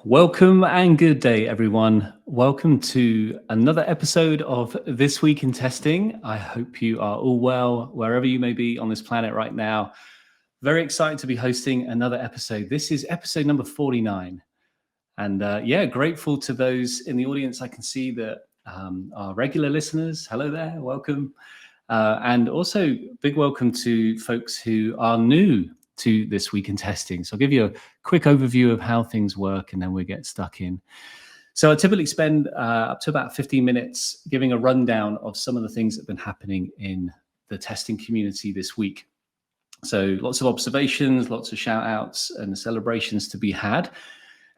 Welcome and good day, everyone. Welcome to another episode of This Week in Testing. I hope you are all well, wherever you may be on this planet right now. Very excited to be hosting another episode. This is episode number 49. And grateful to those in the audience. I can see that our regular listeners. Hello there, welcome. And also big welcome to folks who are new to This Week in Testing. So I'll give you a quick overview of how things work and then we'll get stuck in. So I typically spend up to about 15 minutes giving a rundown of some of the things that have been happening in the testing community this week. So lots of observations, lots of shout outs and celebrations to be had.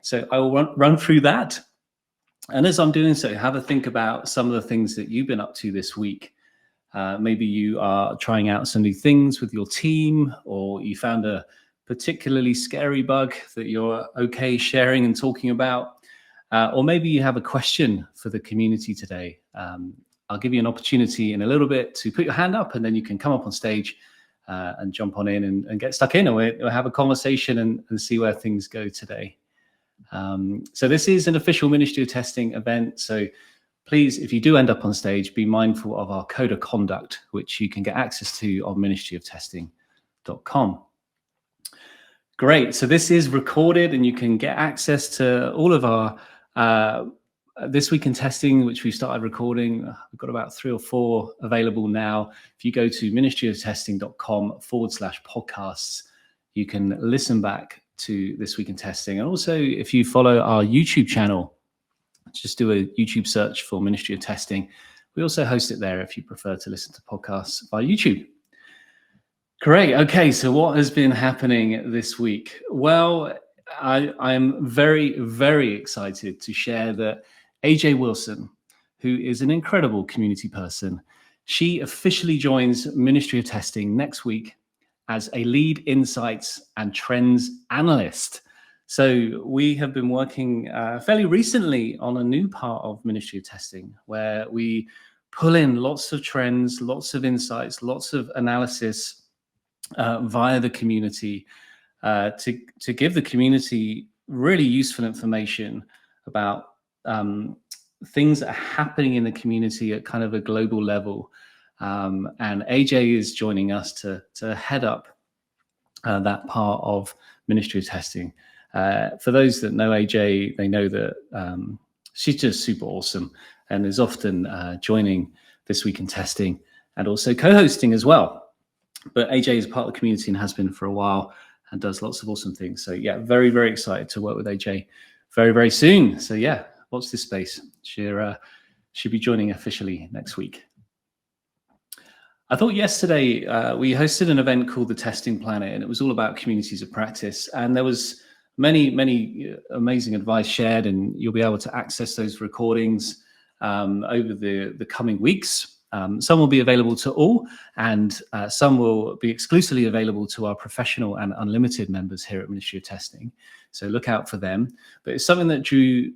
So I will run through that. And as I'm doing so, have a think about some of the things that you've been up to this week. Maybe you are trying out some new things with your team, or you found a particularly scary bug that you're okay sharing and talking about. Or maybe you have a question for the community today. I'll give you an opportunity in a little bit to put your hand up, and then you can come up on stage and jump on in and get stuck in, or have a conversation and see where things go today. So this is an official Ministry of Testing event. So please, if you do end up on stage, be mindful of our code of conduct, which you can get access to on ministryoftesting.com. Great. So this is recorded and you can get access to all of our This Week in Testing, which we started recording. We've got about 3 or 4 available now. If you go to ministryoftesting.com/podcasts, you can listen back to This Week in Testing. And also, if you follow our YouTube channel, just do a YouTube search for Ministry of Testing. We also host it there if you prefer to listen to podcasts via YouTube. Great. Okay, so what has been happening this week? Well, I am very, very excited to share that AJ Wilson, who is an incredible community person, she officially joins Ministry of Testing next week as a lead insights and trends analyst. So we have been working fairly recently on a new part of Ministry of Testing where we pull in lots of trends, lots of insights, lots of analysis via the community to give the community really useful information about things that are happening in the community at kind of a global level. And AJ is joining us to head up that part of Ministry of Testing. For those that know AJ, they know that she's just super awesome and is often joining This Week in Testing and also co-hosting as well. But AJ is part of the community and has been for a while and does lots of awesome things. So yeah, very, very excited to work with AJ very, very soon. So yeah, watch this space. She'll be joining officially next week. I thought yesterday we hosted an event called the Testing Planet, and it was all about communities of practice. And there was many amazing advice shared, and you'll be able to access those recordings over the coming weeks. Some will be available to all, and some will be exclusively available to our professional and unlimited members here at Ministry of Testing. So look out for them. But it's something that Drew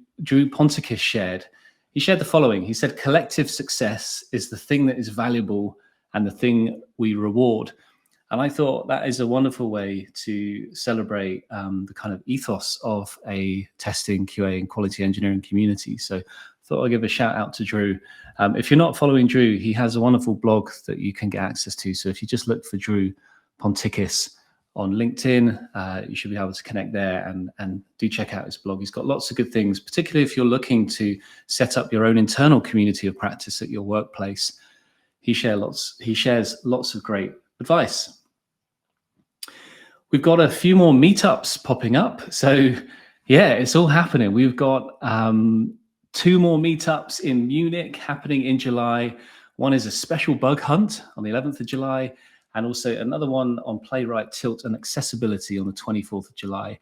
Ponticus shared. He shared the following. He said, collective success is the thing that is valuable and the thing we reward. And I thought that is a wonderful way to celebrate the kind of ethos of a testing, QA, and quality engineering community. So I thought I'd give a shout out to Drew. If you're not following Drew, he has a wonderful blog that you can get access to. So if you just look for Drew Ponticus on LinkedIn, you should be able to connect there and do check out his blog. He's got lots of good things, particularly if you're looking to set up your own internal community of practice at your workplace. He shares lots of great advice. We've got a few more meetups popping up. So yeah, it's all happening. We've got 2 more meetups in Munich happening in July. One is a special bug hunt on the 11th of July, and also another one on playwright tilt and accessibility on the 24th of July.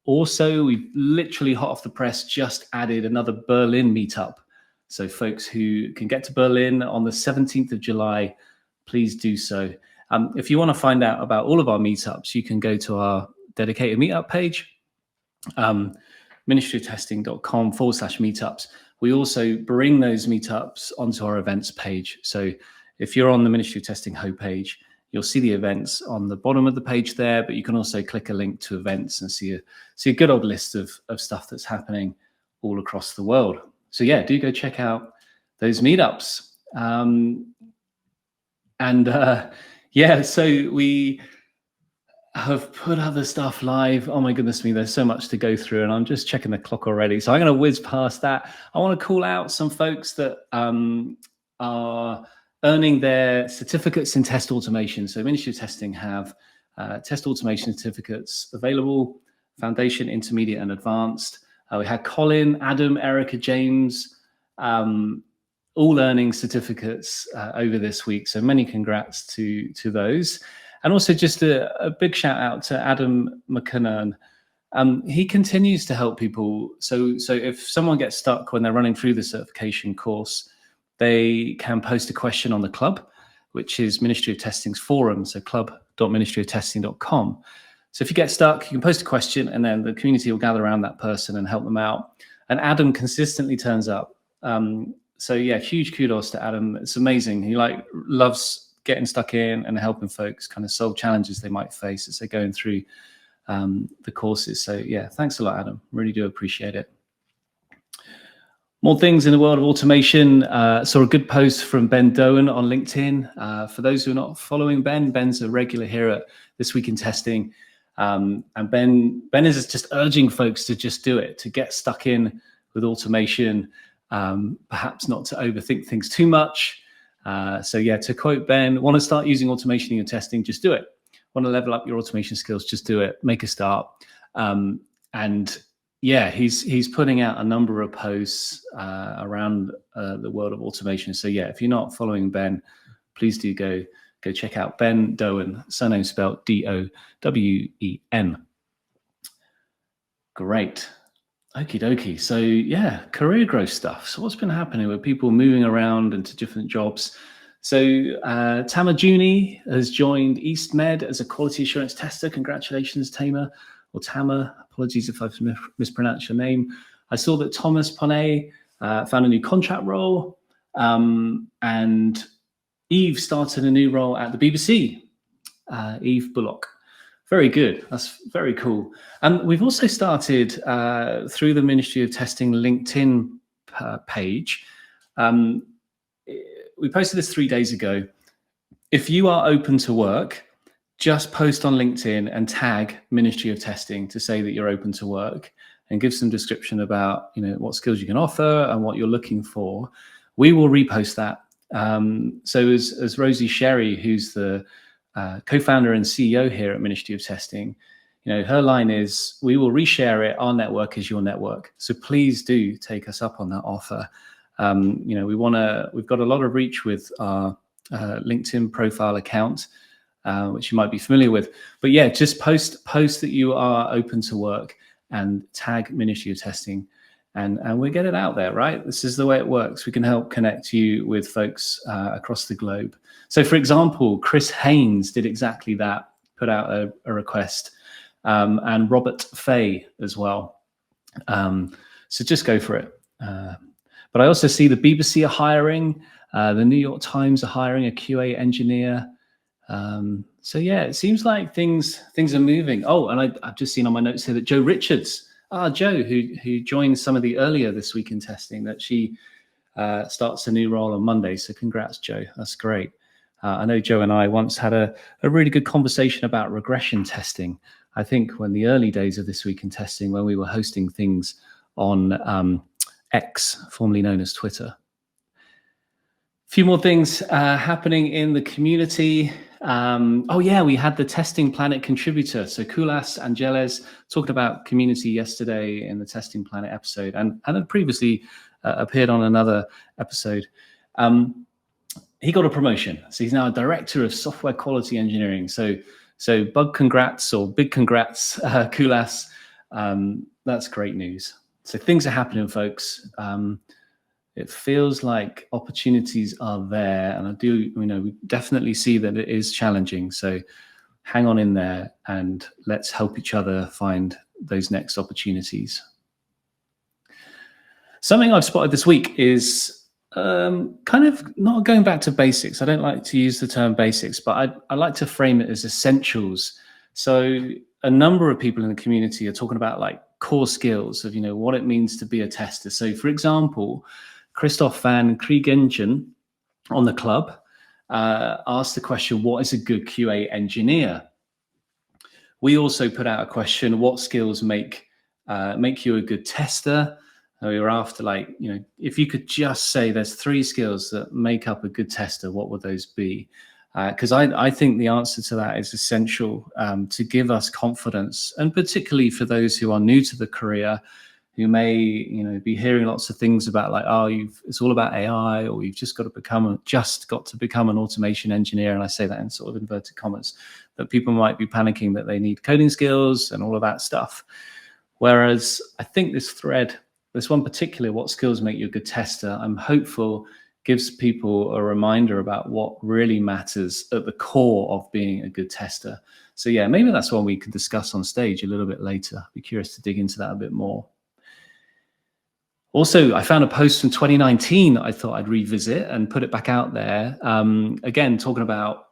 Also, we've literally hot off the press just added another Berlin meetup. So folks who can get to Berlin on the 17th of July, please do so. If you want to find out about all of our meetups, you can go to our dedicated meetup page, ministryoftesting.com/meetups. We also bring those meetups onto our events page. So if you're on the Ministry of Testing homepage, You'll see the events on the bottom of the page there, but you can also click a link to events and see a good old list of stuff that's happening all across the world. So yeah, do go check out those meetups. Yeah, so we have put other stuff live. Oh my goodness me, there's so much to go through, and I'm just checking the clock already. So I'm going to whiz past that. I want to call out some folks that are earning their certificates in test automation. So Ministry of Testing have test automation certificates available, foundation, intermediate, and advanced. We had Colin, Adam, Erica, James, all earning certificates over this week. So many congrats to those. And also just a big shout out to Adam McKinnon. He continues to help people. So if someone gets stuck when they're running through the certification course, they can post a question on the club, which is Ministry of Testing's forum, so club.ministryoftesting.com. So if you get stuck, you can post a question, and then the community will gather around that person and help them out. And Adam consistently turns up. So yeah, huge kudos to Adam. It's amazing. He loves getting stuck in and helping folks kind of solve challenges they might face as they're going through the courses. So yeah, thanks a lot, Adam. Really do appreciate it. More things in the world of automation. Saw a good post from Ben Doan on LinkedIn. For those who are not following Ben, Ben's a regular here at This Week in Testing. And Ben is just urging folks to just do it, to get stuck in with automation, perhaps not to overthink things too much. So yeah, to quote Ben, want to start using automation in your testing, just do it. Want to level up your automation skills, just do it. Make a start. And yeah, he's putting out a number of posts around the world of automation. So yeah, if you're not following Ben, please do go check out Ben Doan, surname spelled D-O-W-E-N. Great. Okie dokie. So yeah, career growth stuff. So what's been happening with people moving around into different jobs? So Tama Juni has joined East Med as a quality assurance tester. Congratulations, Tama, or Tama. Apologies if I've mispronounced your name. I saw that Thomas Poney found a new contract role, and Eve started a new role at the BBC, Eve Bullock. Very good. That's very cool. And we've also started through the Ministry of Testing LinkedIn page. We posted this 3 days ago. If you are open to work, just post on LinkedIn and tag Ministry of Testing to say that you're open to work, and give some description about what skills you can offer and what you're looking for. We will repost that. So as Rosie Sherry, who's the co-founder and CEO here at Ministry of Testing, her line is, we will reshare it. Our network is your network. So please do take us up on that offer. We've got a lot of reach with our LinkedIn profile account, which you might be familiar with. But yeah, just post that you are open to work and tag Ministry of Testing, and we'll get it out there, right? This is the way it works. We can help connect you with folks across the globe. So for example, Chris Haynes did exactly that, put out a request, and Robert Fay as well. So just go for it. But I also see the BBC are hiring, the New York Times are hiring a QA engineer. So yeah, it seems like things are moving. Oh, and I've just seen on my notes here that Joe Richards, Joe, who joined some of the earlier This Week in Testing, that she starts a new role on Monday. So congrats, Joe. That's great. I know Joe and I once had a really good conversation about regression testing. I think when the early days of This Week in Testing, when we were hosting things on X, formerly known as Twitter. A few more things happening in the community. We had the Testing Planet contributor. So Kulas Angeles talked about community yesterday in the Testing Planet episode, and had previously appeared on another episode. He got a promotion. So he's now a director of software quality engineering. So bug congrats, or big congrats, Kulas. That's great news. So things are happening, folks. It feels like opportunities are there, and we definitely see that it is challenging. So hang on in there, and let's help each other find those next opportunities. Something I've spotted this week is Kind of not going back to basics. I don't like to use the term basics, but I like to frame it as essentials. So a number of people in the community are talking about like core skills of, what it means to be a tester. So for example, Christoph van Kriegingen on the club asked the question, what is a good QA engineer? We also put out a question, what skills make you a good tester? We were after if you could just say there's 3 skills that make up a good tester, what would those be? Because I think the answer to that is essential to give us confidence, and particularly for those who are new to the career, who may be hearing lots of things about it's all about AI, or you've just got to become an automation engineer, and I say that in sort of inverted commas, that people might be panicking that they need coding skills and all of that stuff. Whereas I think this one particular, what skills make you a good tester, I'm hopeful gives people a reminder about what really matters at the core of being a good tester. So yeah, maybe that's one we could discuss on stage a little bit later. I'd be curious to dig into that a bit more. Also, I found a post from 2019 I thought I'd revisit and put it back out there. Again, talking about,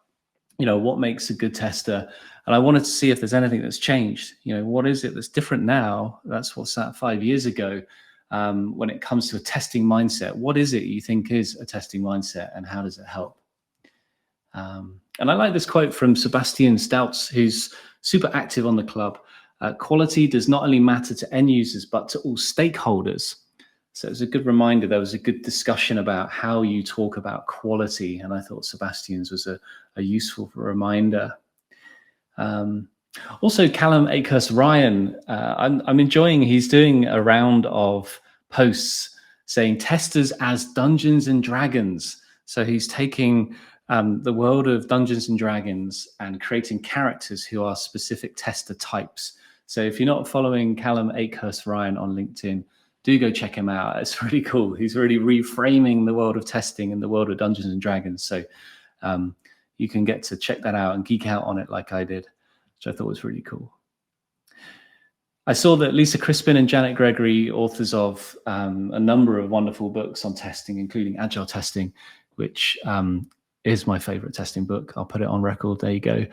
what makes a good tester. And I wanted to see if there's anything that's changed. What is it that's different now? That's what's that 5 years ago. When it comes to a testing mindset, what is it you think is a testing mindset, and how does it help? And I like this quote from Sebastian Stouts, who's super active on the club. Quality does not only matter to end users, but to all stakeholders. So it was a good reminder. There was a good discussion about how you talk about quality, and I thought Sebastian's was a useful reminder. Also, Callum Akehurst Ryan, I'm enjoying, he's doing a round of posts saying testers as Dungeons and Dragons. So he's taking the world of Dungeons and Dragons and creating characters who are specific tester types. So if you're not following Callum Akehurst Ryan on LinkedIn, do go check him out. It's really cool. He's really reframing the world of testing and the world of Dungeons and Dragons. So you can get to check that out and geek out on it like I did, which I thought was really cool. I saw that Lisa Crispin and Janet Gregory, authors of a number of wonderful books on testing, including Agile Testing, which is my favorite testing book. I'll put it on record. There you go.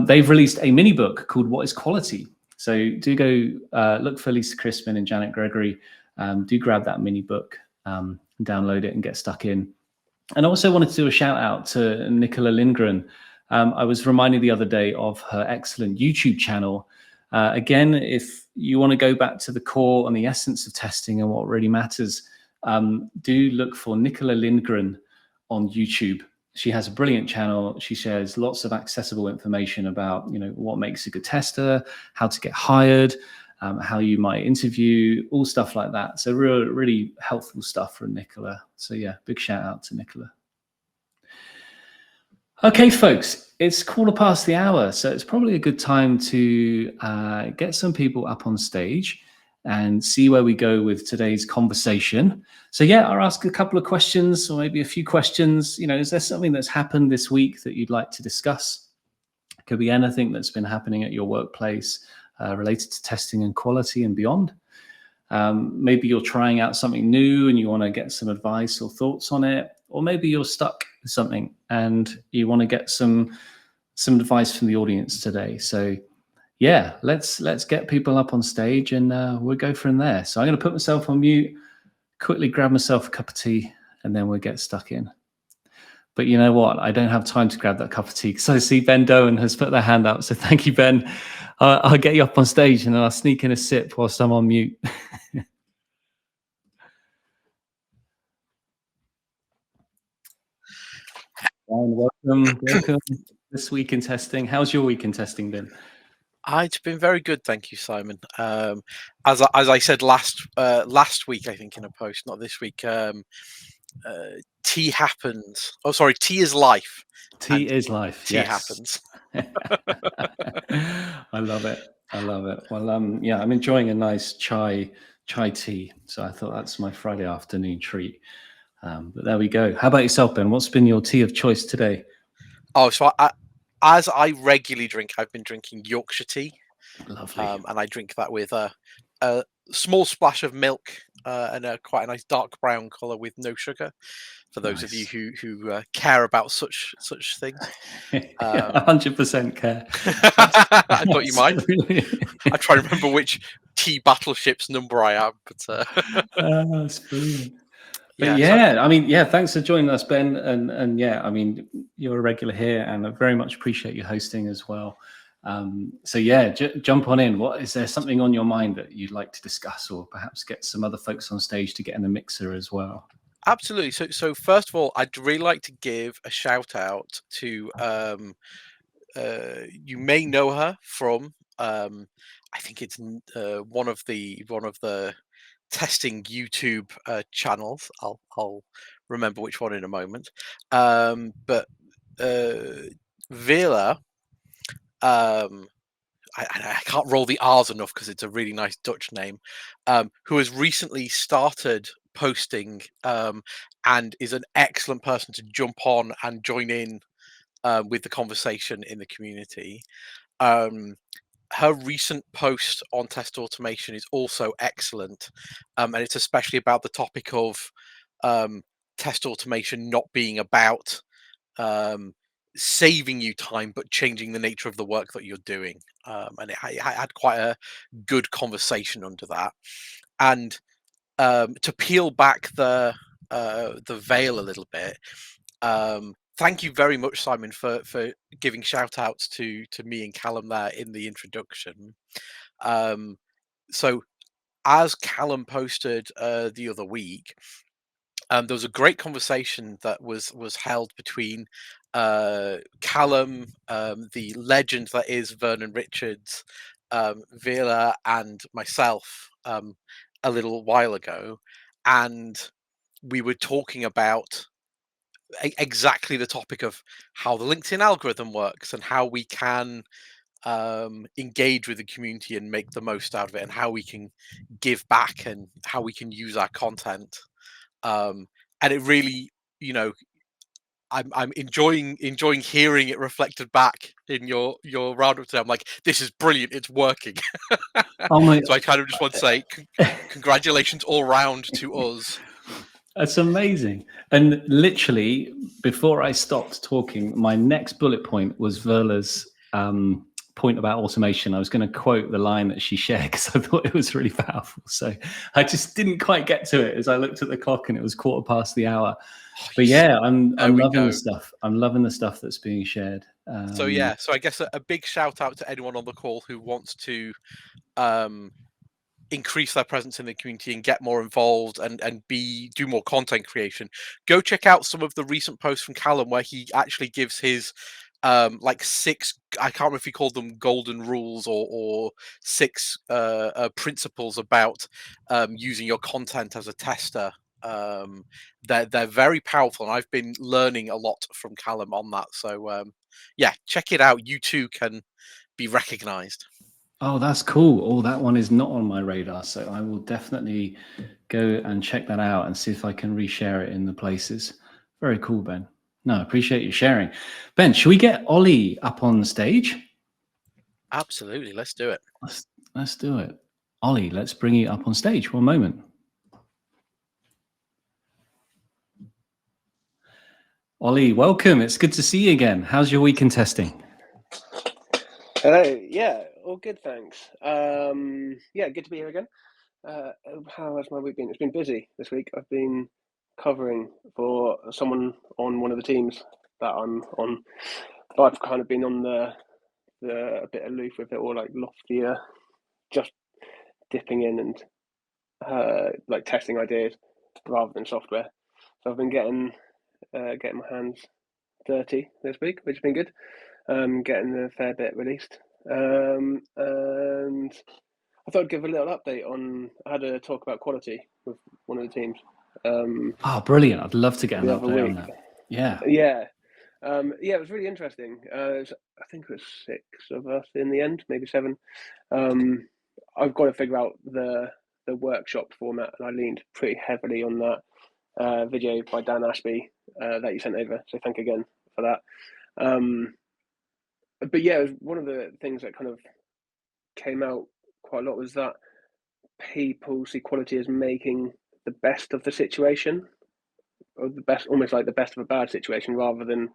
They've released a mini book called What is Quality? So do go look for Lisa Crispin and Janet Gregory. Do grab that mini book, download it and get stuck in. And I also wanted to do a shout out to Nicola Lindgren. I was reminded the other day of her excellent YouTube channel. Again, if you want to go back to the core and the essence of testing and what really matters, do look for Nicola Lindgren on YouTube. She has a brilliant channel. She shares lots of accessible information about, what makes a good tester, how to get hired, how you might interview, all stuff like that. So really helpful stuff from Nicola. So yeah, big shout out to Nicola. Okay, folks, it's 1:15, so it's probably a good time to get some people up on stage and see where we go with today's conversation. So yeah, I'll ask a couple of questions, or maybe a few questions. Is there something that's happened this week that you'd like to discuss? It could be anything that's been happening at your workplace related to testing and quality and beyond. Maybe you're trying out something new and you want to get some advice or thoughts on it, or maybe you're stuck with something and you want to get some advice from the audience today. So yeah, let's get people up on stage and we'll go from there. So I'm going to put myself on mute, quickly grab myself a cup of tea, and then we'll get stuck in. But you know what? I don't have time to grab that cup of tea because I see Ben Doan has put their hand up. So thank you, Ben. I'll get you up on stage and then I'll sneak in a sip whilst I'm on mute. Welcome this week in testing. How's your week in testing been? It's been very good, thank you, Simon. As I said last week, I think in a post, not this week. Tea happens. Oh, sorry, tea is life. Tea is life. Tea happens. I love it. Well, yeah, I'm enjoying a nice chai tea. So I thought that's my Friday afternoon treat. But there we go. How about yourself, Ben? What's been your tea of choice today? Oh, so as I regularly drink, I've been drinking Yorkshire tea. Lovely. And I drink that with a small splash of milk and quite a nice dark brown colour with no sugar. For those of you Nice. who care about such things. 100% care. I thought you That's might. really... I try to remember which T battleship's number I am, but That's brilliant. But yeah. yeah, I mean, yeah, thanks for joining us, Ben. And yeah, I mean, you're a regular here, and I very much appreciate you hosting as well. So yeah, jump on in. What is there something on your mind that you'd like to discuss, or perhaps get some other folks on stage to get in the mixer as well? Absolutely. So first of all, I'd really like to give a shout out to you may know her from I think it's one of the testing YouTube channels. I'll remember which one in a moment. But Vela, I can't roll the R's enough because it's a really nice Dutch name, who has recently started posting and is an excellent person to jump on and join in with the conversation in the community. Um, Her recent post on test automation is also excellent, and it's especially about the topic of test automation not being about um, saving you time, but changing the nature of the work that you're doing. And I had quite a good conversation under that. And to peel back the veil a little bit, thank you very much, Simon, for giving shout outs to me and Callum there in the introduction. So as Callum posted the other week, there was a great conversation that was held between Callum, the legend that is Vernon Richards, Vila, and myself a little while ago, and we were talking about exactly the topic of how the LinkedIn algorithm works and how we can engage with the community and make the most out of it, and how we can give back and how we can use our content. And it really, you know, I'm enjoying hearing it reflected back in your roundup today. I'm like, this is brilliant, it's working. Oh my, So I kind of just want to say congratulations all round to us. that's amazing. And literally, before I stopped talking, my next bullet point was Verla's point about automation. I was going to quote the line that she shared because I thought it was really powerful. So I just didn't quite get to it as I looked at the clock and it was 1:15. But yeah, I'm loving the stuff. I'm loving the stuff that's being shared. So yeah, so I guess a big shout out to anyone on the call who wants to increase their presence in the community and get more involved and do more content creation. Go check out some of the recent posts from Callum where he actually gives his like 6, I can't remember if he called them golden rules or 6 principles about using your content as a tester. They're very powerful, and I've been learning a lot from Callum on that. So yeah, check it out. You too can be recognized. Oh, that's cool. Oh, that one is not on my radar. So I will definitely go and check that out and see if I can reshare it in the places. Very cool, Ben. No, I appreciate you sharing. Ben, should we get Ollie up on the stage? Absolutely, let's do it. Let's do it. Ollie, let's bring you up on stage. One moment. Ollie, welcome. It's good to see you again. How's your week in testing? Hello. Yeah, all good, thanks. Yeah, good to be here again. How has my week been? It's been busy this week. I've been covering for someone on one of the teams that I'm on. But I've kind of been on the a bit aloof with it, or like loftier, just dipping in and like testing ideas rather than software. So I've been getting my hands dirty this week, which has been good. Getting a fair bit released. And I thought I'd give a little update on. I had a talk about quality with one of the teams. Oh, brilliant. I'd love to get an The other update on week. that. Yeah. Yeah. Yeah, it was really interesting. I think it was 6 of us in the end, maybe 7. I've got to figure out the workshop format, and I leaned pretty heavily on that video by Dan Ashby that you sent over. So thank you again for that. But yeah, it was one of the things that kind of came out quite a lot was that people see quality as making the best of the situation, or the best, almost like the best of a bad situation, rather than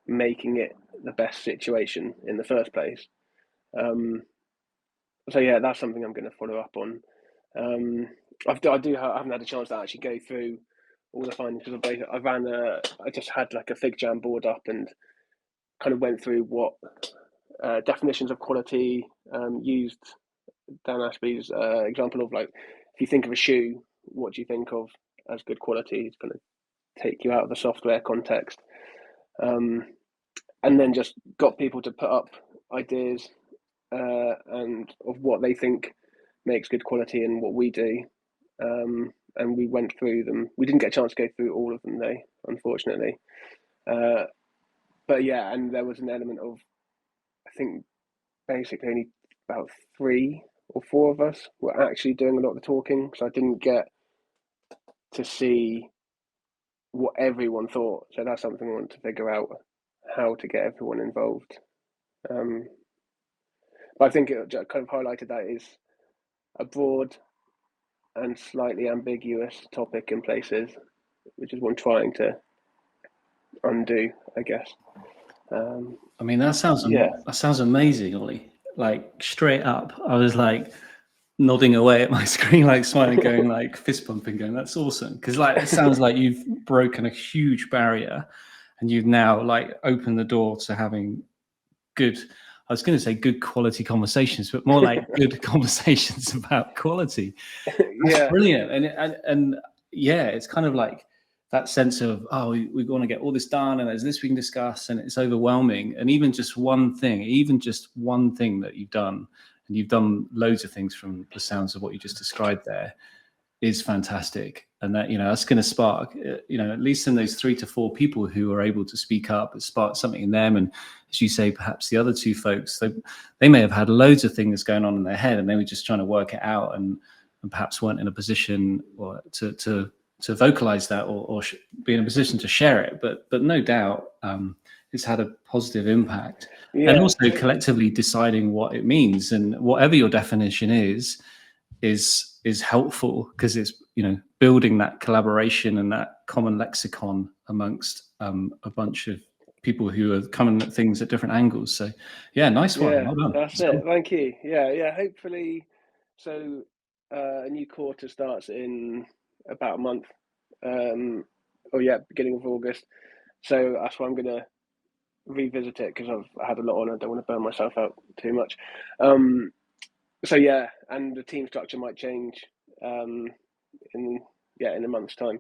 making it the best situation in the first place. So yeah, that's something I'm going to follow up on. I haven't had a chance to actually go through all the findings because I just had like a fig jam board up and kind of went through what definitions of quality used Dan Ashby's example of, like, if you think of a shoe, what do you think of as good quality? It's going to take you out of the software context. And then just got people to put up ideas and of what they think makes good quality and what we do. And we went through them. We didn't get a chance to go through all of them though, unfortunately. But yeah, and there was an element of, I think, basically only about 3 or 4 of us were actually doing a lot of the talking, so I didn't get to see what everyone thought. So that's something I want to figure out, how to get everyone involved. But I think it kind of highlighted that is a broad and slightly ambiguous topic in places, which is what I'm trying to undo, I guess. I mean, that sounds amazing, Ollie. Like, straight up, I was like nodding away at my screen, like smiling, going like fist pumping, going, that's awesome. Because like, it sounds like you've broken a huge barrier and you've now like opened the door to having good, I was going to say good quality conversations, but more like good conversations about quality. That's brilliant. And yeah, it's kind of like that sense of, oh, we want to get all this done and there's this we can discuss, and it's overwhelming. And even just one thing that you've done, and you've done loads of things from the sounds of what you just described there, is fantastic. And that, that's going to spark, at least in those 3 to 4 people who are able to speak up, it sparked something in them. And as you say, perhaps the other 2 folks, they may have had loads of things going on in their head and they were just trying to work it out and perhaps weren't in a position or to vocalize that or be in a position to share it. But no doubt it's had a positive impact. And also collectively deciding what it means, and whatever your definition is helpful, because it's building that collaboration and that common lexicon amongst a bunch of people who are coming at things at different angles. So yeah, nice one. Yeah, well done. That's it. Thank you. Yeah. Hopefully, so a new quarter starts in about a month. Beginning of August. So that's why I'm going to revisit it, because I've had a lot on. I don't want to burn myself out too much. So yeah, and the team structure might change in a month's time.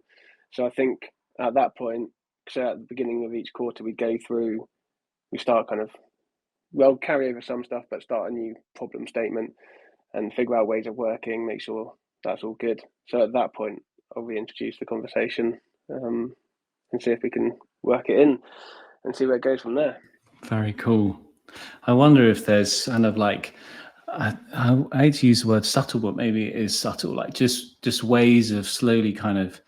So I think at that point, so at the beginning of each quarter, we start kind of, carry over some stuff, but start a new problem statement and figure out ways of working, make sure that's all good. So at that point, I'll reintroduce the conversation and see if we can work it in and see where it goes from there. Very cool. I wonder if there's kind of like, I hate to use the word subtle, but maybe it is subtle, like just ways of slowly kind of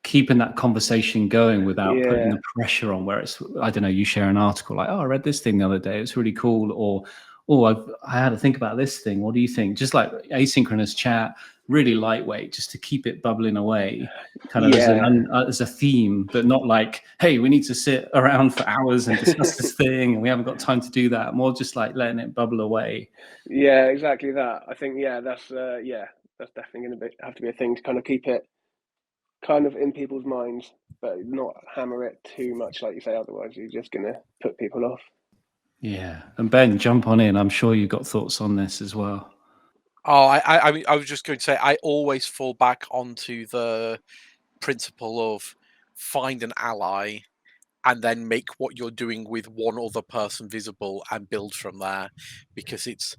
keeping that conversation going without putting the pressure on, where it's, I don't know, you share an article like, oh, I read this thing the other day, it's really cool, or I had to think about this thing, what do you think? Just like asynchronous chat, really lightweight, just to keep it bubbling away, kind of as a theme, but not like, hey, we need to sit around for hours and discuss this thing and we haven't got time to do that. More just like letting it bubble away. Yeah, exactly that. I think that's definitely going to have to be a thing to kind of keep it kind of in people's minds, but not hammer it too much, like you say, otherwise you're just going to put people off. Yeah. And Ben, jump on in. I'm sure you've got thoughts on this as well. Oh, I mean, I was just going to say, I always fall back onto the principle of find an ally and then make what you're doing with one other person visible and build from there, because it's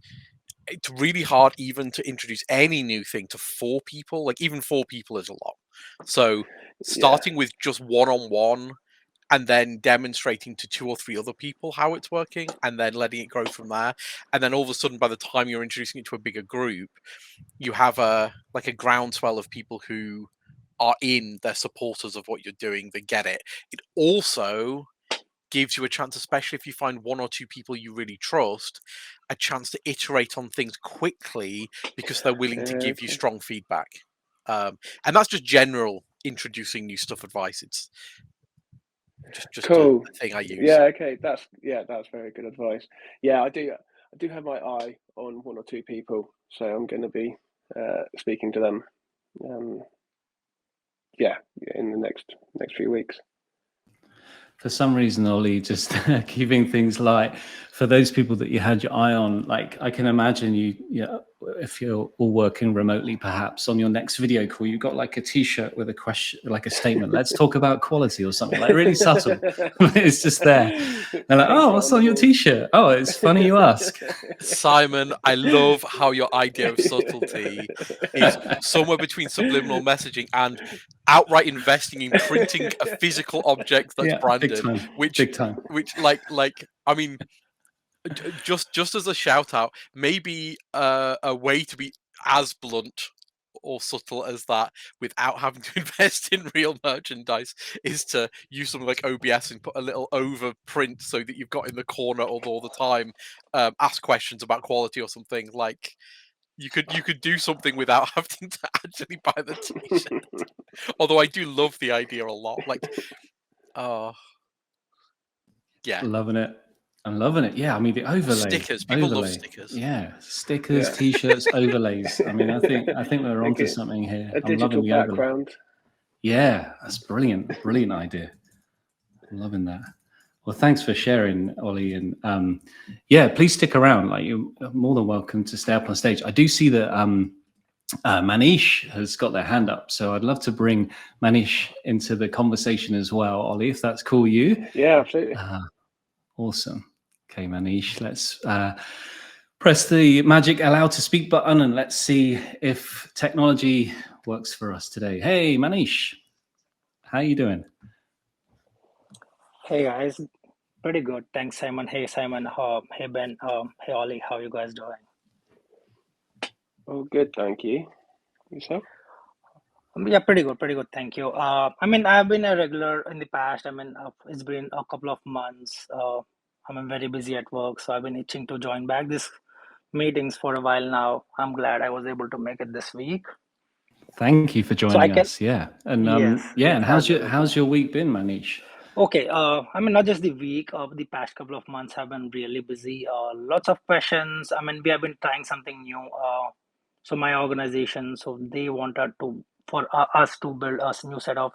really hard even to introduce any new thing to 4 people. Like, even 4 people is a lot. So starting with just one-on-one and then demonstrating to 2 or 3 other people how it's working and then letting it grow from there. And then all of a sudden, by the time you're introducing it to a bigger group, you have a groundswell of people who are they're supporters of what you're doing, they get it. It also gives you a chance, especially if you find one or two people you really trust, a chance to iterate on things quickly because they're willing to give you strong feedback. And that's just general introducing new stuff advice. It's just cool. a thing I use. Yeah, okay, that's very good advice. Yeah, I do have my eye on one or two people, so I'm going to be speaking to them. In the next few weeks. For some reason, Ollie, just keeping things light, for those people that you had your eye on, like I can imagine if you're all working remotely, perhaps on your next video call, you've got like a t-shirt with a question, like a statement, let's talk about quality or something, like really subtle. It's just there. They're like, oh, what's on your t-shirt? Oh, it's funny you ask. Simon, I love how your idea of subtlety is somewhere between subliminal messaging and outright investing in printing a physical object that's branded, big time. which like I mean, just as a shout out, maybe a way to be as blunt or subtle as that without having to invest in real merchandise is to use something like OBS and put a little overprint so that you've got in the corner all the time, ask questions about quality or something. Like you could do something without having to actually buy the t-shirt. Although I do love the idea a lot. Like, yeah, loving it. I'm loving it. Yeah, I mean the overlay. Stickers. People love stickers. Yeah, stickers, t-shirts, overlays. I mean, I think we're onto something here. A digital background. Yeah, that's brilliant. Brilliant idea. I'm loving that. Well, thanks for sharing, Ollie. And please stick around. Like, you're more than welcome to stay up on stage. I do see that Maneesh has got their hand up, so I'd love to bring Maneesh into the conversation as well, Ollie, if that's cool with you. Yeah, absolutely. Awesome. Okay, Maneesh, let's press the magic allow to speak button and let's see if technology works for us today. Hey, Maneesh, how you doing? Hey guys, pretty good. Thanks, Simon. Hey, Simon. Hey, Ben. Hey, Ollie. How you guys doing? Oh, good. Thank you. Yourself? Yeah, pretty good. Pretty good. Thank you. I mean, I've been a regular in the past. I mean, it's been a couple of months. I'm very busy at work, so I've been itching to join back these meetings for a while now. I'm glad I was able to make it this week. Thank you for joining us. Yeah, and and how's your week been, Maneesh? Okay, I mean, not just the week, the past couple of months have been really busy. Lots of questions. I mean, we have been trying something new. So my organization, so they wanted for us to build a new set of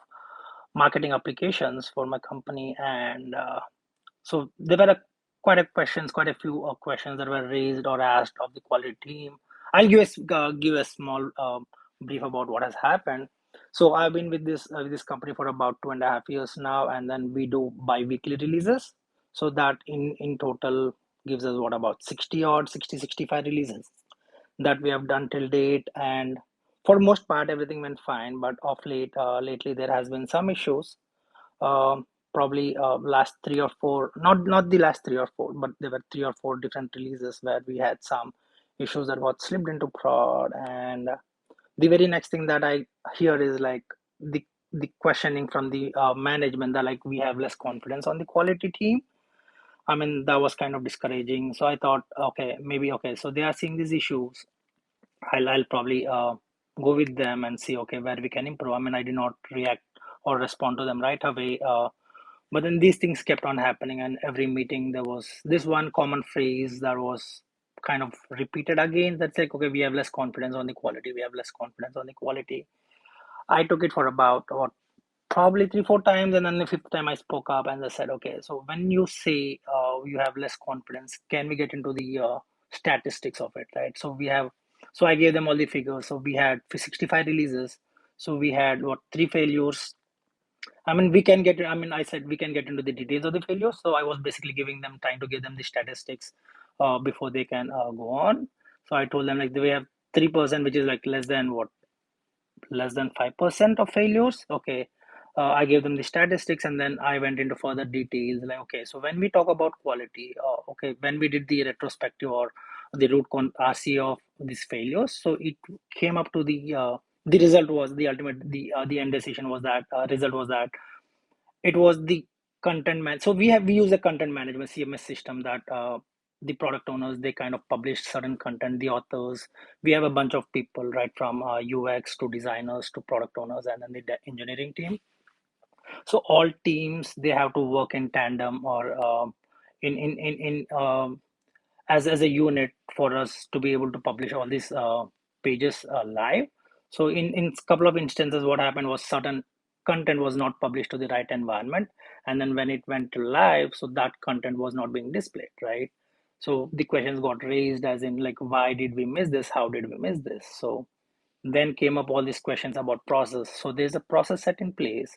marketing applications for my company, and so there were quite a few questions that were raised or asked of the quality team. I'll give a small brief about what has happened. So I've been with this company for about 2.5 years now, and then we do bi-weekly releases. So that in total gives us about 65 releases that we have done till date. And for most part, everything went fine. But of lately, there has been some issues. Probably last 3 or 4, not the last 3 or 4, but there were 3 or 4 different releases where we had some issues that got slipped into prod. And the very next thing that I hear is like the questioning from the management that like we have less confidence on the quality team. I mean, that was kind of discouraging. So I thought, okay, so they are seeing these issues. I'll probably go with them and see where we can improve. I mean, I did not react or respond to them right away. But then these things kept on happening, and every meeting there was this one common phrase that was kind of repeated again. That's like, okay, we have less confidence on the quality. We have less confidence on the quality. I took it for about probably 3-4 times, and then the 5th time I spoke up and I said, okay, so when you say you have less confidence, can we get into the statistics of it, right? So I gave them all the figures. So we had 65 releases. So we had 3 failures. I mean, I said we can get into the details of the failures. So I was basically giving them time to give them the statistics before they can go on. So I told them like we have 3%, which is like less than 5% of failures. Okay. I gave them the statistics, and then I went into further details. Like, okay, so when we talk about quality, when we did the retrospective or the root RC of these failures, so it came up to the result was the ultimate, the end decision was that result was that it was the So we use a content management CMS system that the product owners, they kind of publish certain content, the authors. We have a bunch of people, right, from UX to designers to product owners, and then the engineering team. So all teams, they have to work in tandem or in as a unit for us to be able to publish all these pages live. So in couple of instances, what happened was certain content was not published to the right environment, and then when it went to live, so that content was not being displayed, right? So the questions got raised as in like, why did we miss this? How did we miss this? So then came up all these questions about process. So there's a process set in place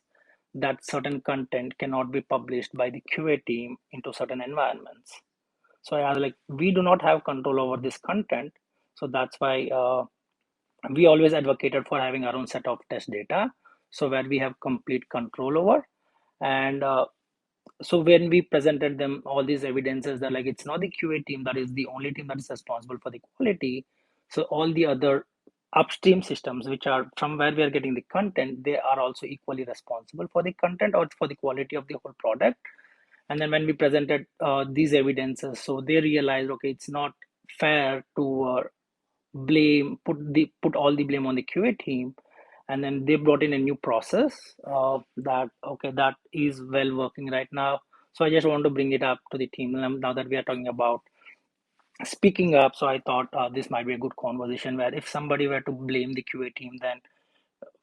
that certain content cannot be published by the QA team into certain environments. So I was like, we do not have control over this content. So that's why we always advocated for having our own set of test data. So where we have complete control over. And so when we presented them all these evidences that like, it's not the QA team that is the only team that is responsible for the quality. So all the other upstream systems, which are from where we are getting the content, they are also equally responsible for the content or for the quality of the whole product. And then when we presented these evidences, so they realized, okay, it's not fair to put all the blame on the QA team. And then they brought in a new process that is well working right now. So I just want to bring it up to the team now that we are talking about speaking up. So I thought this might be a good conversation where if somebody were to blame the QA team, then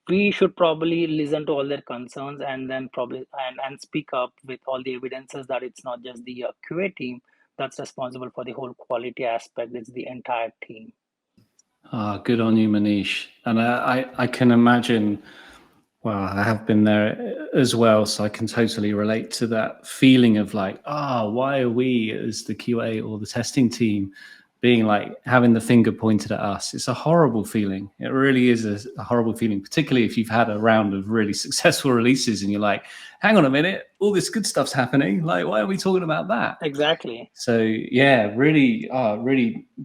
we should probably listen to all their concerns and then probably and speak up with all the evidences that it's not just the QA team that's responsible for the whole quality aspect, it's the entire team. Good on you, Maneesh. And I can imagine, well, I have been there as well, so I can totally relate to that feeling of like, why are we as the QA or the testing team being like having the finger pointed at us? It's a horrible feeling. It really is a horrible feeling, particularly if you've had a round of really successful releases and you're like, hang on a minute, all this good stuff's happening. Like, why are we talking about that? Exactly. So yeah, really,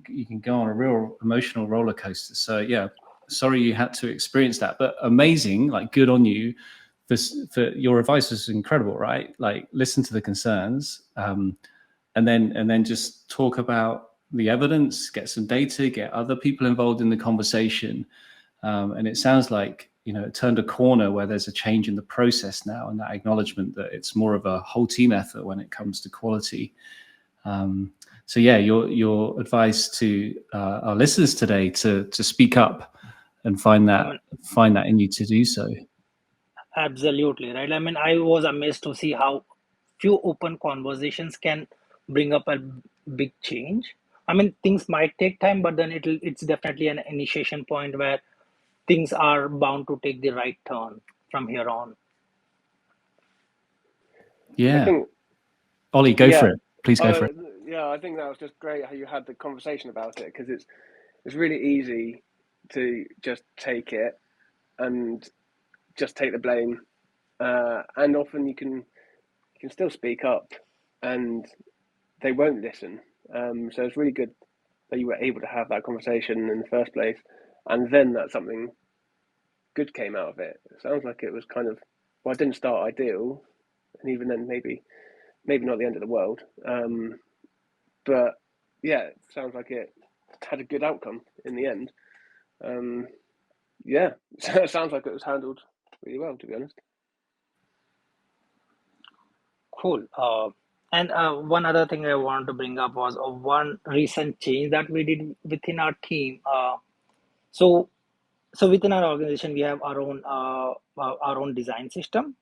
you can go on a real emotional roller coaster. So yeah, sorry you had to experience that, but amazing, like good on you. For your advice was incredible, right? Like listen to the concerns, and then just talk about the evidence, get some data, get other people involved in the conversation. And it sounds like, it turned a corner where there's a change in the process now, and that acknowledgement that it's more of a whole team effort when it comes to quality. So yeah, your advice to our listeners today to speak up and find that in you to do so. Absolutely right. I mean, I was amazed to see how few open conversations can bring up a big change. I mean, things might take time, but then it's definitely an initiation point where things are bound to take the right turn from here on. Yeah. I think, Ollie, go for it. Please go for it. Yeah, I think that was just great how you had the conversation about it, because it's really easy to just take it and just take the blame, and often you can still speak up and they won't listen. So it's really good that you were able to have that conversation in the first place, and then that something good came out of it. It sounds like it was kind of, well, it didn't start ideal, and even then maybe not the end of the world. But yeah, it sounds like it had a good outcome in the end. Yeah, it sounds like it was handled really well, to be honest. Cool. And one other thing I wanted to bring up was one recent change that we did within our team. So within our organization, we have our own design system.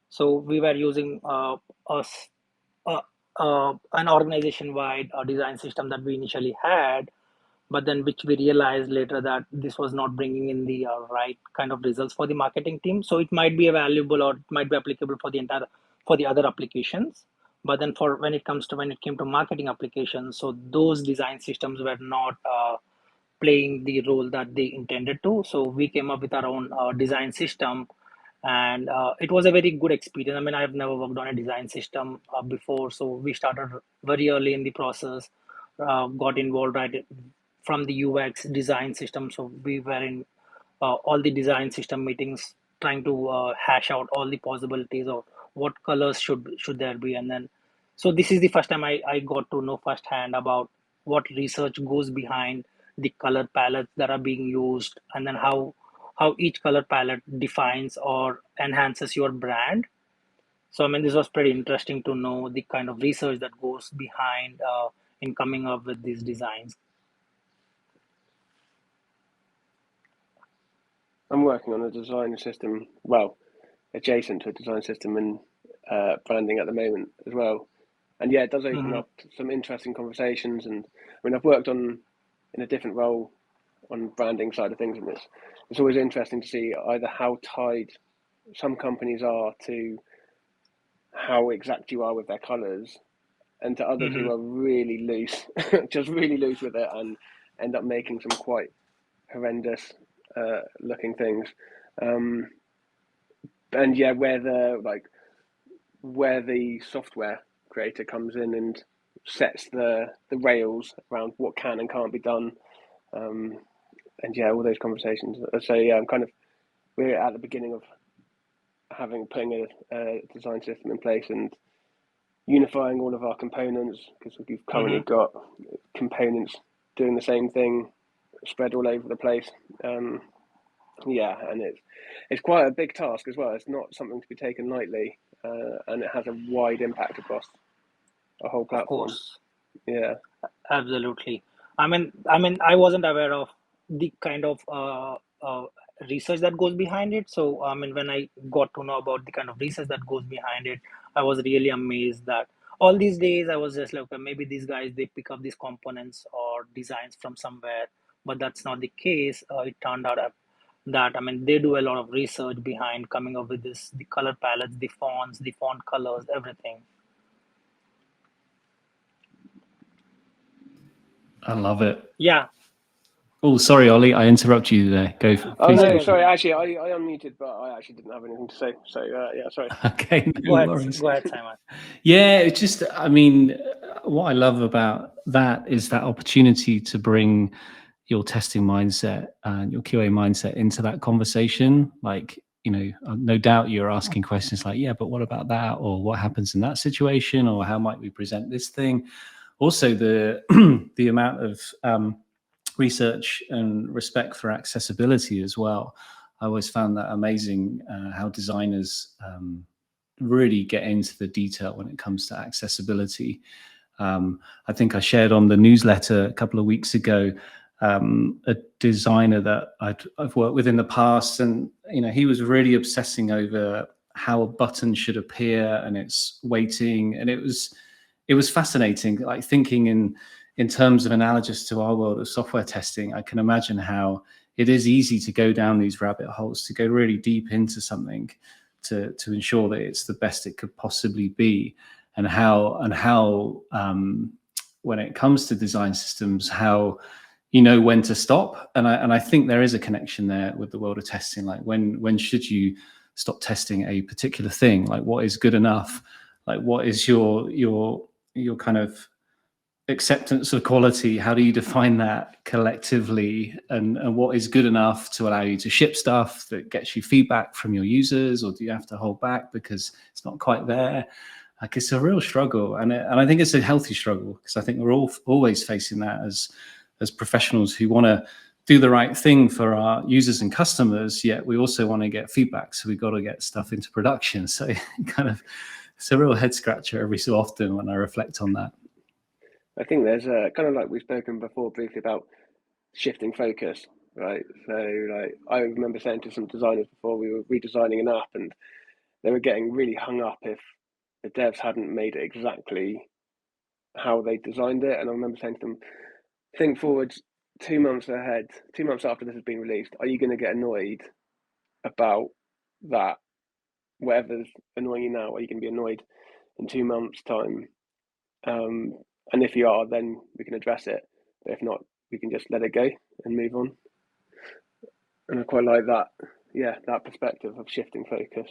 So we were using an organization-wide design system that we initially had, but then which we realized later that this was not bringing in the right kind of results for the marketing team. So it might be valuable or it might be applicable for the other applications. But then when it came to marketing applications, so those design systems were not playing the role that they intended to. So we came up with our own design system, and it was a very good experience. I mean, I've never worked on a design system before, so we started very early in the process, got involved right from the UX design system. So we were in all the design system meetings trying to hash out all the possibilities of what colors should there be, and then so this is the first time I got to know firsthand about what research goes behind the color palettes that are being used, and then how each color palette defines or enhances your brand. So I mean, this was pretty interesting to know the kind of research that goes behind in coming up with these designs. I'm working on a design system, well, adjacent to a design system in branding at the moment as well. And yeah, it does open up some interesting conversations. And I mean, I've worked in a different role on branding side of things, and it's always interesting to see either how tied some companies are to how exact you are with their colors, and to others who are really loose, just really loose with it, and end up making some quite horrendous looking things. And yeah, where the software creator comes in and sets the rails around what can and can't be done. And yeah, all those conversations. So yeah, we're at the beginning of putting a design system in place and unifying all of our components, because we've currently got components doing the same thing spread all over the place. Yeah, and it's quite a big task as well. It's not something to be taken lightly, and it has a wide impact across a whole platform. Of course. Yeah, Absolutely. I mean, I wasn't aware of the kind of research that goes behind it. So, I mean, when I got to know about the kind of research that goes behind it, I was really amazed that all these days I was just like, okay, maybe these guys, they pick up these components or designs from somewhere, but that's not the case. It turned out that, I mean, they do a lot of research behind coming up with the color palettes, the fonts, the font colors, everything. I love it. Yeah. Oh, sorry, Ollie, I interrupt you there. Go. Oh no, sorry. Actually, I unmuted, but I actually didn't have anything to say. So yeah, sorry. Okay, Go ahead, Simon. Yeah, it's just, I mean, what I love about that is that opportunity to bring your testing mindset and your QA mindset into that conversation. Like, you know, no doubt you're asking questions like, yeah, but what about that? Or what happens in that situation? Or how might we present this thing? Also, the the amount of research and respect for accessibility as well. I always found that amazing, how designers really get into the detail when it comes to accessibility. I think I shared on the newsletter a couple of weeks ago a designer that I've worked with in the past, and you know, he was really obsessing over how a button should appear and its weighting, and it was fascinating. Like, thinking in terms of analogous to our world of software testing, I can imagine how it is easy to go down these rabbit holes, to go really deep into something to ensure that it's the best it could possibly be, and how when it comes to design systems, how you know when to stop. And I think there is a connection there with the world of testing. Like, when should you stop testing a particular thing? Like, what is good enough? Like, what is your kind of acceptance of quality? How do you define that collectively, and what is good enough to allow you to ship stuff that gets you feedback from your users, or do you have to hold back because it's not quite there? Like, it's a real struggle, and I think it's a healthy struggle, because I think we're all always facing that as professionals who want to do the right thing for our users and customers, yet we also want to get feedback, so we've got to get stuff into production. So it's a real head scratcher every so often when I reflect on that. I think there's a kind of, like we've spoken before briefly about shifting focus, right? So like, I remember saying to some designers before we were redesigning an app, and they were getting really hung up if the devs hadn't made it exactly how they designed it. And I remember saying to them, think forward 2 months ahead, 2 months after this has been released, are you going to get annoyed about that? Whatever's annoying you now, are you going to be annoyed in 2 months' time? And if you are, then we can address it. But if not, we can just let it go and move on. And I quite like that, yeah, that perspective of shifting focus.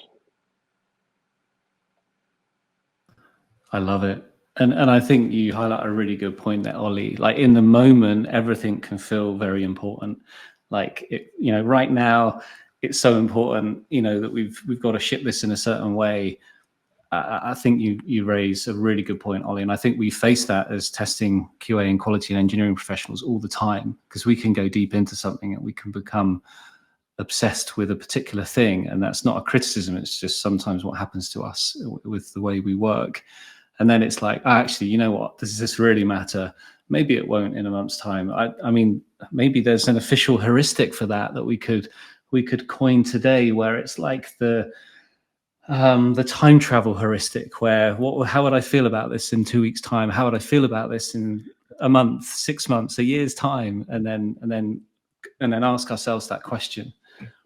I love it. And I think you highlight a really good point there, Ollie. Like, in the moment, everything can feel very important. Like, you know, right now, it's so important, you know, that we've got to ship this in a certain way. I think you raise a really good point, Ollie, and I think we face that as testing, QA, and quality and engineering professionals all the time, because we can go deep into something and we can become obsessed with a particular thing, and that's not a criticism. It's just sometimes what happens to us with the way we work. And then it's like, actually, you know what? Does this really matter? Maybe it won't in a month's time. I mean, maybe there's an official heuristic for that we could coin today, where it's like the time travel heuristic, where how would I feel about this in 2 weeks' time? How would I feel about this in a month, 6 months, a year's time? And then ask ourselves that question.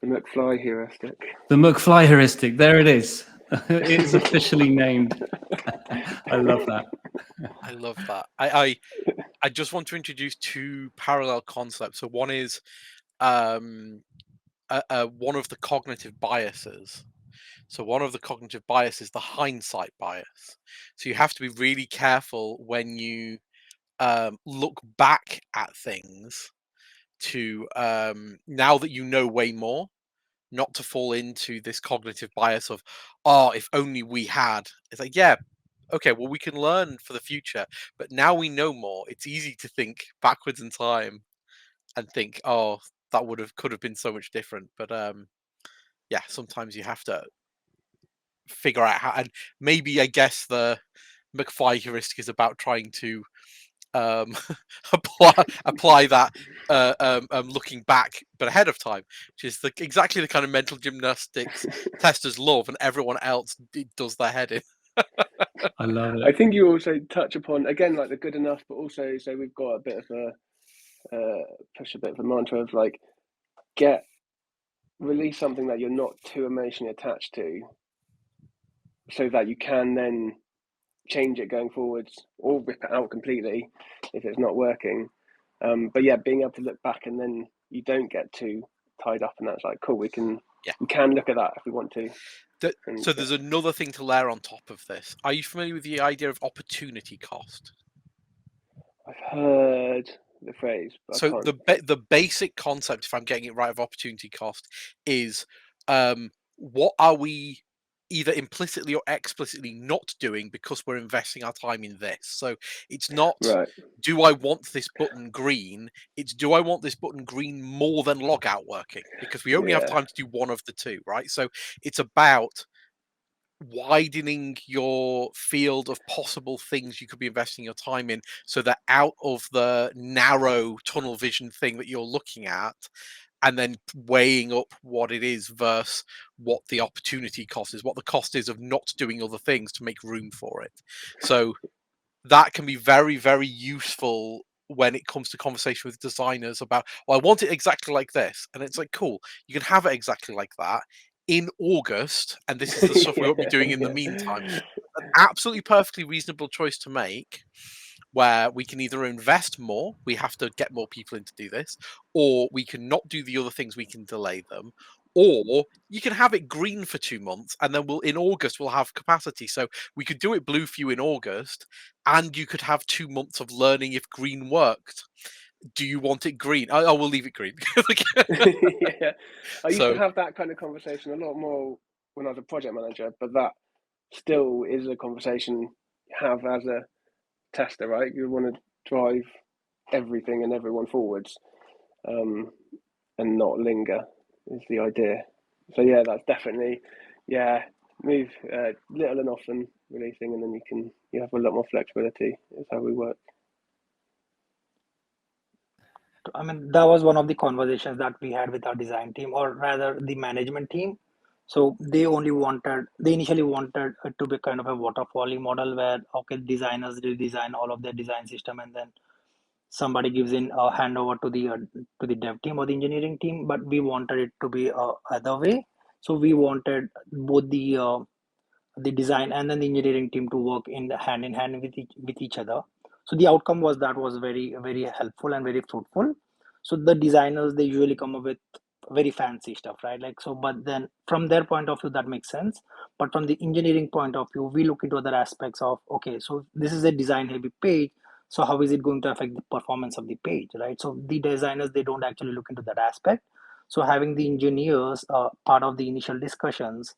The McFly heuristic. The McFly heuristic. There it is. It is officially named. I love that. I love that. I just want to introduce two parallel concepts. So one is one of the cognitive biases. So one of the cognitive biases is the hindsight bias. So you have to be really careful when you look back at things to now that you know way more, not to fall into this cognitive bias of, oh, if only we had. It's like, yeah, okay, well, we can learn for the future, but now we know more. It's easy to think backwards in time and think, oh, that could have been so much different. But yeah, sometimes you have to figure out how, and maybe I guess the McFly heuristic is about trying to apply that looking back but ahead of time, which is exactly the kind of mental gymnastics testers love, and everyone else does their head in. I love it. I think you also touch upon, again, like the good enough, but also, so we've got a bit of a push a bit of a mantra of like, release something that you're not too emotionally attached to, so that you can then change it going forwards, or rip it out completely if it's not working. But yeah, being able to look back, and then you don't get too tied up, and that's like, cool, we can look at that if we want to. So there's another thing to layer on top of this. Are you familiar with the idea of opportunity cost? I've heard the phrase, but so the basic concept, if I'm getting it right, of opportunity cost is what are we either implicitly or explicitly not doing because we're investing our time in this. So it's not, do I want this button green? It's, do I want this button green more than logout working? Because we only have time to do one of the two, right? So it's about widening your field of possible things you could be investing your time in, so that out of the narrow tunnel vision thing that you're looking at, and then weighing up what it is versus what the opportunity cost is, what the cost is of not doing other things to make room for it. So that can be very, very useful when it comes to conversation with designers about, well, I want it exactly like this. And it's like, cool, you can have it exactly like that in August. And this is the stuff we won't be doing in the meantime. An absolutely perfectly reasonable choice to make, where we can either invest more, we have to get more people in to do this, or we can not do the other things, we can delay them, or you can have it green for 2 months, and then in August we'll have capacity. So we could do it blue for you in August, and you could have 2 months of learning if green worked. Do you want it green? Oh, we'll leave it green. Yeah, I used to have that kind of conversation a lot more when I was a project manager, but that still is a conversation you have as a tester, right? You want to drive everything and everyone forwards, and not linger is the idea. So yeah, that's definitely, move little and often releasing, and then you have a lot more flexibility. Is how we work. I mean, that was one of the conversations that we had with our design team, or rather the management team. So they initially wanted it to be kind of a waterfall model where, okay, designers redesign all of their design system, and then somebody gives in a handover to the dev team or the engineering team. But we wanted it to be other way. So we wanted both the design and then the engineering team to work in hand with each other. So the outcome was very, very helpful and very fruitful. So the designers, they usually come up with very fancy stuff, right? Like, so, but then from their point of view, that makes sense. But from the engineering point of view, we look into other aspects of, okay, so this is a design heavy page. So how is it going to affect the performance of the page, right? So the designers, they don't actually look into that aspect. So having the engineers part of the initial discussions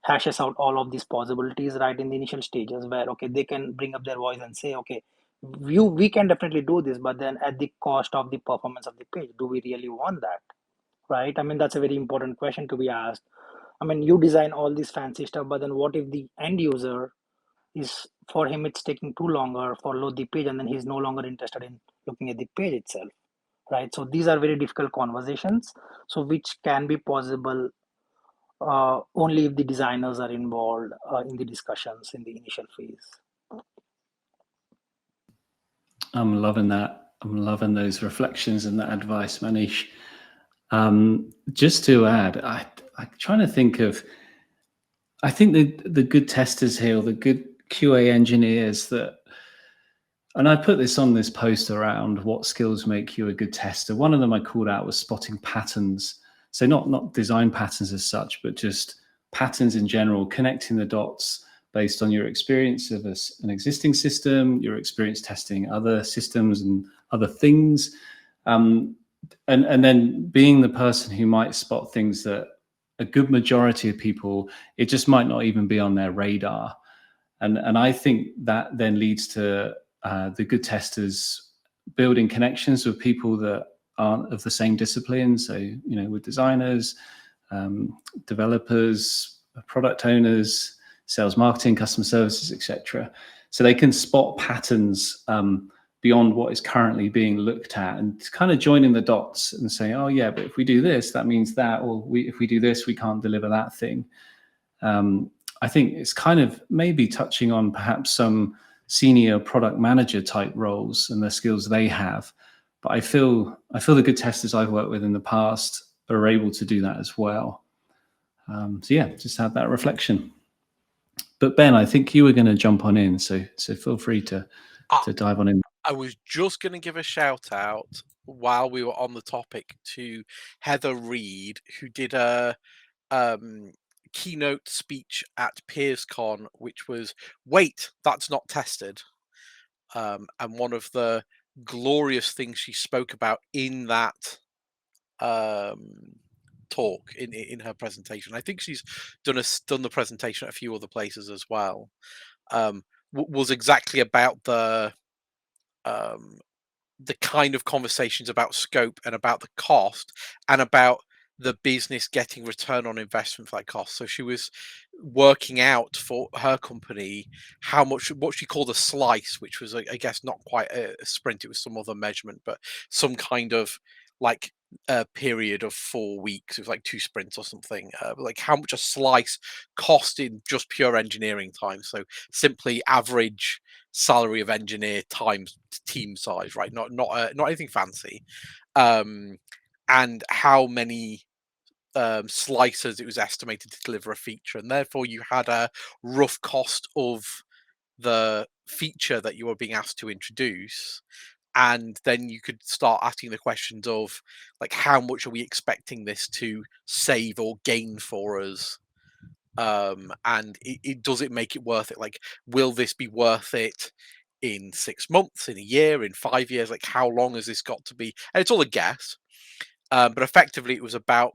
hashes out all of these possibilities right in the initial stages, where okay, they can bring up their voice and say, okay, we can definitely do this, but then at the cost of the performance of the page, do we really want that? Right? I mean, that's a very important question to be asked. I mean, you design all this fancy stuff, but then what if the end user is, for him it's taking too longer for load the page, and then he's no longer interested in looking at the page itself, right? So these are very difficult conversations, so which can be possible only if the designers are involved in the discussions in the initial phase. I'm loving that. I'm loving those reflections and that advice, Maneesh. Just to add, I'm trying to think of, I think the good testers here, or the good QA engineers that, and I put this on this post around what skills make you a good tester. One of them I called out was spotting patterns. So not design patterns as such, but just patterns in general, connecting the dots based on your experience of an existing system, your experience testing other systems and other things, and then being the person who might spot things that a good majority of people, it just might not even be on their radar. And I think that then leads to the good testers building connections with people that aren't of the same discipline. So, with designers, developers, product owners, sales, marketing, customer services, etc. So they can spot patterns beyond what is currently being looked at, and kind of joining the dots and saying, oh yeah, but if we do this, that means that, or if we do this, we can't deliver that thing. I think it's kind of maybe touching on perhaps some senior product manager type roles and the skills they have. But I feel the good testers I've worked with in the past are able to do that as well. So yeah, just have that reflection. But Ben, I think you were going to jump on in, so feel free to dive on in. I was just going to give a shout out while we were on the topic to Heather Reed, who did a keynote speech at PeersCon, which was, wait, that's not tested. And one of the glorious things she spoke about in that talk, in her presentation, I think she's done the presentation at a few other places as well, was exactly about the kind of conversations about scope and about the cost and about the business getting return on investment for that cost. So she was working out for her company how much, what she called a slice, which was, I guess, not quite a sprint, it was some other measurement, but some kind of like a period of 4 weeks. It was like 2 sprints or something, like how much a slice cost in just pure engineering time. So simply average salary of engineer times team size, right? Not anything fancy. And how many slices it was estimated to deliver a feature, and therefore you had a rough cost of the feature that you were being asked to introduce, and then you could start asking the questions of, like, how much are we expecting this to save or gain for us, and does it make it worth it? Like, will this be worth it in 6 months, in a year, in 5 years? Like, how long has this got to be? And it's all a guess. But effectively, it was about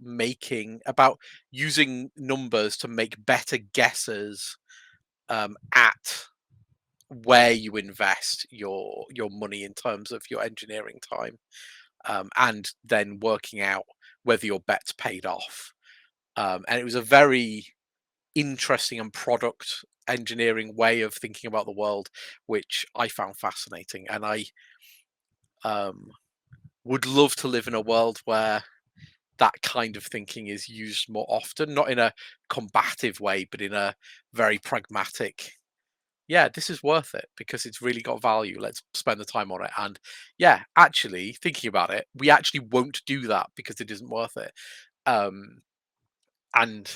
using numbers to make better guesses at where you invest your money in terms of your engineering time, and then working out whether your bet's paid off. And it was a very interesting and product engineering way of thinking about the world, which I found fascinating. And I would love to live in a world where that kind of thinking is used more often, not in a combative way, but in a very pragmatic, yeah, this is worth it because it's really got value. Let's spend the time on it. And yeah, actually thinking about it, we actually won't do that because it isn't worth it. And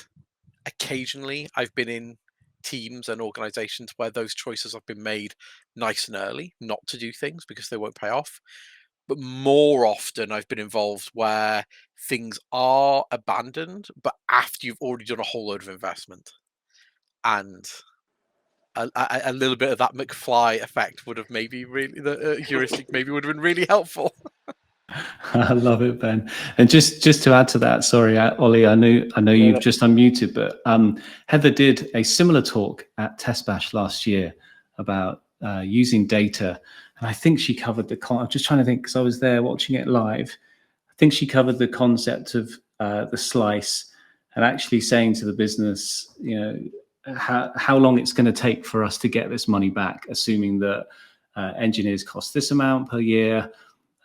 occasionally I've been in teams and organizations where those choices have been made nice and early not to do things because they won't pay off. But more often I've been involved where things are abandoned, but after you've already done a whole load of investment. And a little bit of that McFly effect would have maybe really, the heuristic maybe would have been really helpful. I love it, Ben. And just to add to that, sorry, Ollie, I know you've just unmuted, but Heather did a similar talk at Test Bash last year about using data, and I think she covered I'm just trying to think because I was there watching it live. I think she covered the concept of the slice and actually saying to the business, you know, how long it's going to take for us to get this money back, assuming that engineers cost this amount per year.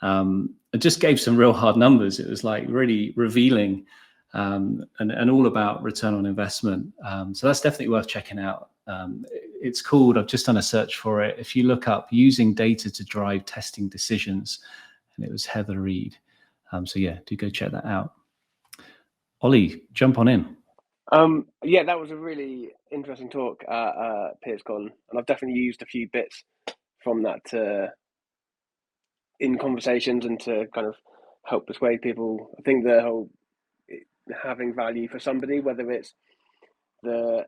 It just gave some real hard numbers. It was like really revealing and all about return on investment. So that's definitely worth checking out. It's called, I've just done a search for it. If you look up using data to drive testing decisions, and it was Heather Reed. So yeah, do go check that out. Ollie, jump on in. Yeah, that was a really interesting talk at PeersCon, and I've definitely used a few bits from that in conversations and to kind of help persuade people. I think the whole having value for somebody, whether it's the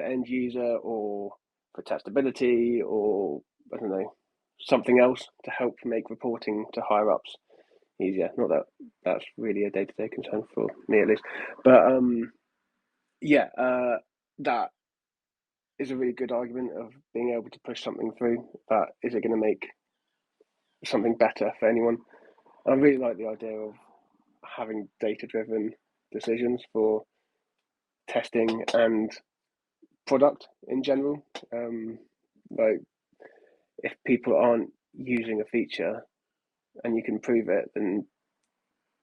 end user or for testability or I don't know, something else to help make reporting to higher ups easier. Not that that's really a day-to-day concern for me at least, but that is a really good argument of being able to push something through. But is it going to make something better for anyone? I really like the idea of having data-driven decisions for testing and product in general. Like if people aren't using a feature and you can prove it, then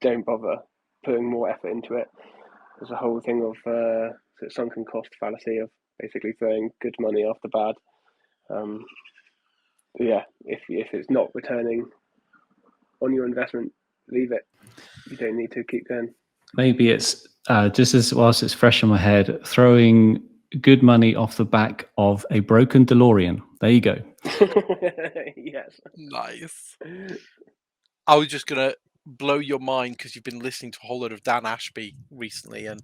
don't bother putting more effort into it. There's a whole thing of sunken cost fallacy of basically throwing good money after bad. Yeah, if it's not returning on your investment, leave it. You don't need to keep going. Maybe it's just as whilst it's fresh in my head, throwing good money off the back of a broken DeLorean. There you go. Yes. Nice. I was just gonna blow your mind because you've been listening to a whole lot of Dan Ashby recently, and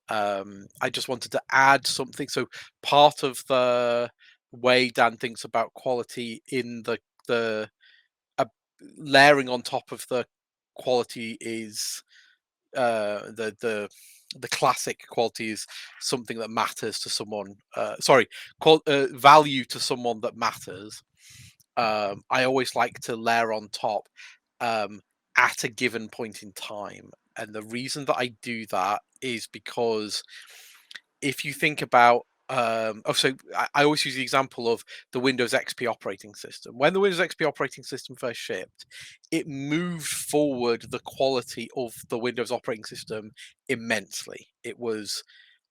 I just wanted to add something. So part of the way Dan thinks about quality in the layering on top of the quality is the classic quality is something that matters to someone. Value to someone that matters. I always like to layer on top at a given point in time, and the reason that I do that is because if you think about I always use the example of the Windows XP operating system. When the Windows XP operating system first shipped, it moved forward the quality of the Windows operating system immensely. It was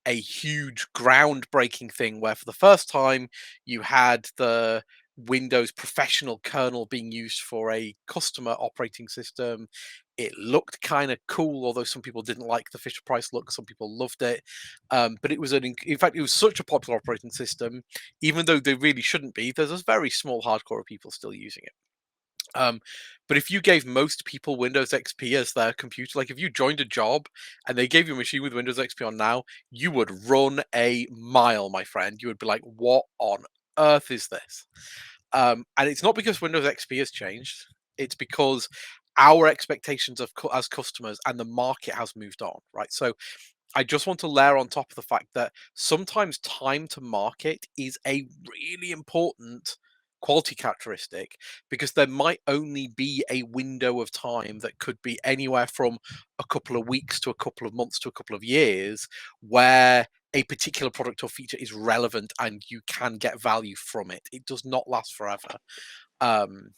a huge groundbreaking thing where for the first time you had the Windows professional kernel being used for a customer operating system. It looked kind of cool, although some people didn't like the Fisher Price look. Some people loved it, but it was in fact it was such a popular operating system, even though they really shouldn't be. There's a very small hardcore of people still using it. But if you gave most people Windows XP as their computer, like if you joined a job and they gave you a machine with Windows XP on now, you would run a mile, my friend. You would be like, what on earth is this? And it's not because Windows XP has changed. It's because our expectations of as customers and the market has moved on, right? So I just want to layer on top of the fact that sometimes time to market is a really important quality characteristic because there might only be a window of time that could be anywhere from a couple of weeks to a couple of months to a couple of years where a particular product or feature is relevant and you can get value from it. It does not last forever. And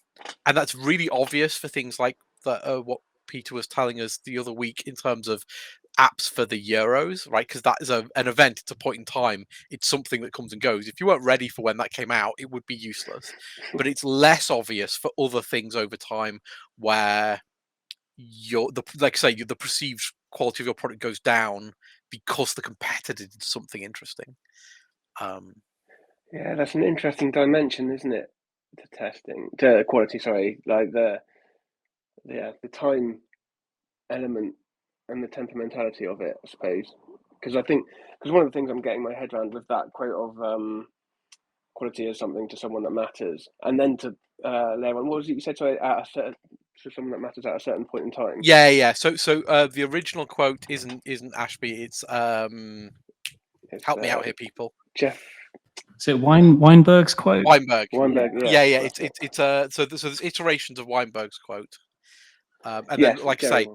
that's really obvious for things like what Peter was telling us the other week in terms of apps for the Euros, right? Because that is an event, it's a point in time, it's something that comes and goes. If you weren't ready for when that came out, it would be useless. But it's less obvious for other things over time where the perceived quality of your product goes down because the competitor did something interesting. Yeah, that's an interesting dimension, isn't it? To quality, sorry, like the time element and the temperamentality of it, I suppose. Because one of the things I'm getting my head around with that quote of quality is something to someone that matters, and then to layer on, what was it you said? Sorry, at a So someone that matters at a certain point in time. Yeah. So the original quote isn't Ashby. It's help me out here, people. Jeff. So Weinberg's quote. Weinberg. Weinberg. Yeah. It's so there's iterations of Weinberg's quote, and then like I say,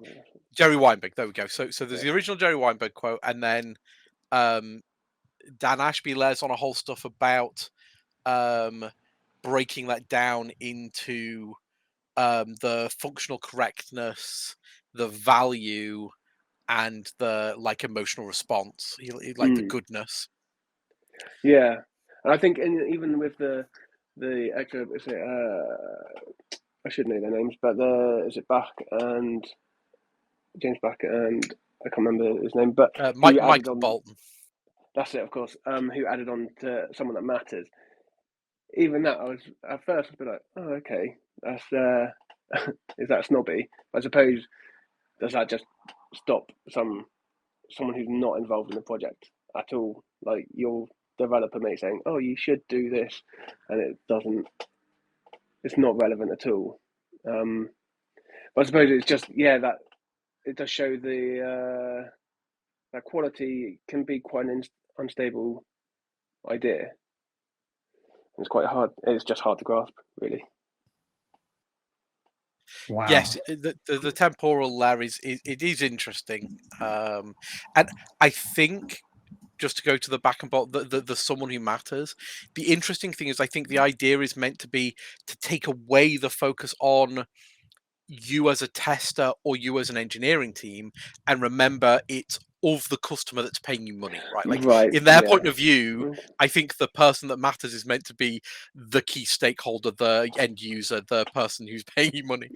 Jerry Weinberg. There we go. So there's the original Jerry Weinberg quote, and then Dan Ashby layers on a whole stuff about breaking that down into the functional correctness, the value, and the like emotional response, like the goodness. Yeah, and I think even with the extra, is it, I should know their names, but is it Bach and James Bach and I can't remember his name, but Michael Bolton. That's it, of course. Who added on to someone that matters? Even that, I was at first I'd be like, oh, okay, that's is that snobby? I suppose does that just stop someone who's not involved in the project at all? Like your developer mate saying, "Oh, you should do this," and it doesn't. It's not relevant at all. But I suppose it's just that it does show the that quality can be quite an unstable idea. It's quite hard. It's just hard to grasp, really. Wow. Yes, the temporal layer is interesting, and I think just to go to the back and bottom, the someone who matters. The interesting thing is, I think the idea is meant to be to take away the focus on you as a tester or you as an engineering team, and remember it's of the customer that's paying you money, right? Like in their point of view, I think the person that matters is meant to be the key stakeholder, the end user, the person who's paying you money.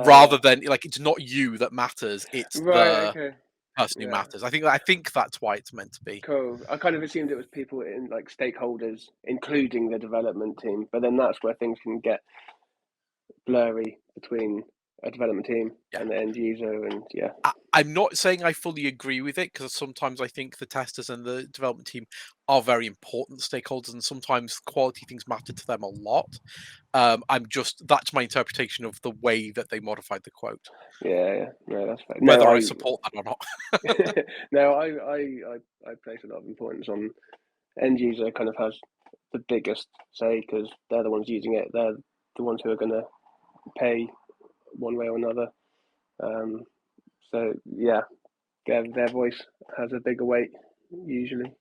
Rather than like it's not you that matters, it's the person who matters. I think that's why it's meant to be. Cool. I kind of assumed it was people in like stakeholders, including the development team, but then that's where things can get blurry between a development team and the end user, and I'm not saying I fully agree with it, because sometimes I think the testers and the development team are very important stakeholders, and sometimes quality things matter to them a lot. That's my interpretation of the way that they modified the quote. No, that's fair. Whether I support that or not. No, I place a lot of importance on end user. Kind of has the biggest say because they're the ones using it. They're the ones who are going to pay one way or another. So their voice has a bigger weight usually.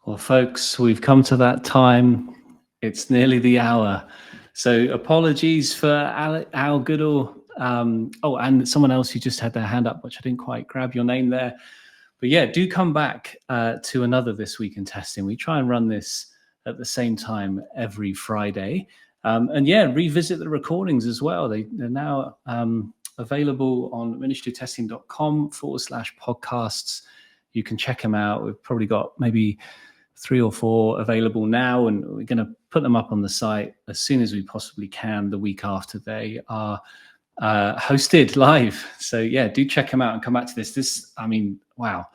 Well, folks, we've come to that time. It's nearly the hour. So apologies for Al Goodall. And someone else who just had their hand up, which I didn't quite grab your name there. But yeah, do come back to another This Week in Testing. We try and run this at the same time every Friday. And revisit the recordings as well. They're now available on ministryoftesting.com/podcasts. You can check them out. We've probably got maybe 3 or 4 available now, and we're going to put them up on the site as soon as we possibly can the week after they are hosted live. So do check them out and come back to this. Wow,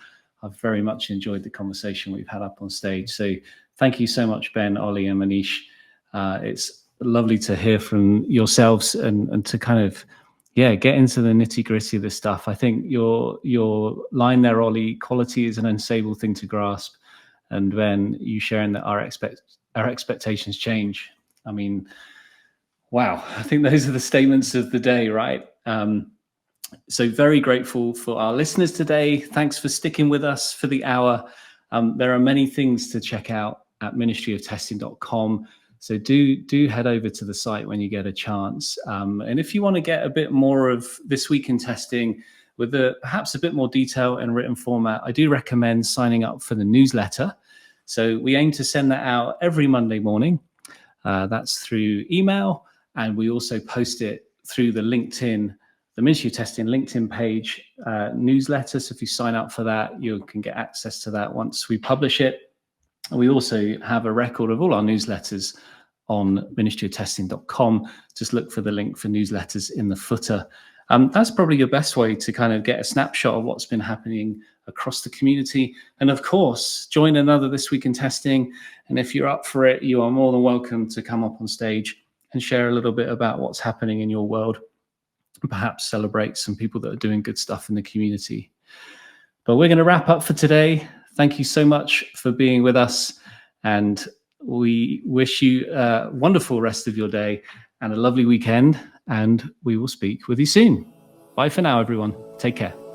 I've very much enjoyed the conversation we've had up on stage. So thank you so much, Ben, Ollie, and Maneesh. It's lovely to hear from yourselves and to kind of get into the nitty-gritty of this stuff. I think your line there, Ollie, quality is an unstable thing to grasp, and Ben, you sharing that our expectations change. I mean, wow, I think those are the statements of the day, right? So very grateful for our listeners today. Thanks for sticking with us for the hour. There are many things to check out at ministryoftesting.com. So do head over to the site when you get a chance. And if you want to get a bit more of This Week in Testing with perhaps a bit more detail and written format, I do recommend signing up for the newsletter. So we aim to send that out every Monday morning. That's through email. And we also post it through the Ministry of Testing LinkedIn page newsletter. So if you sign up for that, you can get access to that once we publish it. And we also have a record of all our newsletters on ministryoftesting.com. Just look for the link for newsletters in the footer. That's probably your best way to kind of get a snapshot of what's been happening across the community. And of course, join another This Week in Testing. And if you're up for it, you are more than welcome to come up on stage and share a little bit about what's happening in your world, and perhaps celebrate some people that are doing good stuff in the community. But we're going to wrap up for today. Thank you so much for being with us, and we wish you a wonderful rest of your day and a lovely weekend, and we will speak with you soon. Bye for now, everyone. Take care.